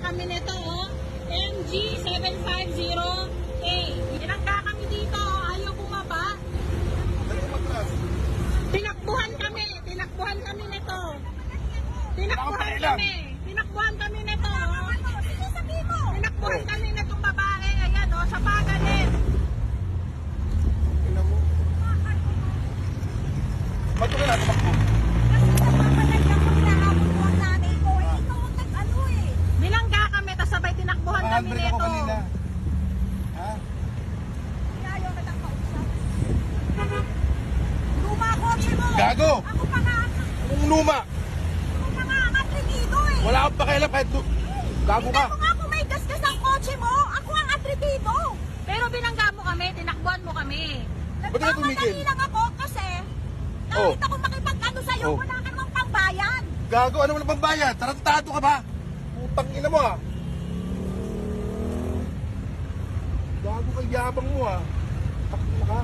kami nito, oh. MG750A. Tinangga kami dito, oh. Ayaw bumaba. Tinakbuhan kami nito. Tinakbuhan kami nito, oh. Tinakbuhan kami nitong babae, ayan, oh, sa pagalit. Ba't ka na tumakbo? Binangga kami, tas sabay tinakbuhan kami Handbrake ako nito. kanina. Ha? Luma kotse mo. Gago! Ako pa nga. Anong luma? Ako pa nga ang atrebido eh. Wala kang pakialam kahit gago ka. Tingnan mo nga kung may gasgas ang kotse mo. Ako ang atrebido. Pero binangga mo kami, tinakbuhan mo kami. Ba't ka tumigil? Nagmamadali lang ako kasi kahit ako makipag-ano sa'yo, Oh. wala ka namang pambayan. Gago, ano wala bang bayad? Tarantado ka ba? Putang ina mo ah. Gago kay yabang mo ah. Takbo ka.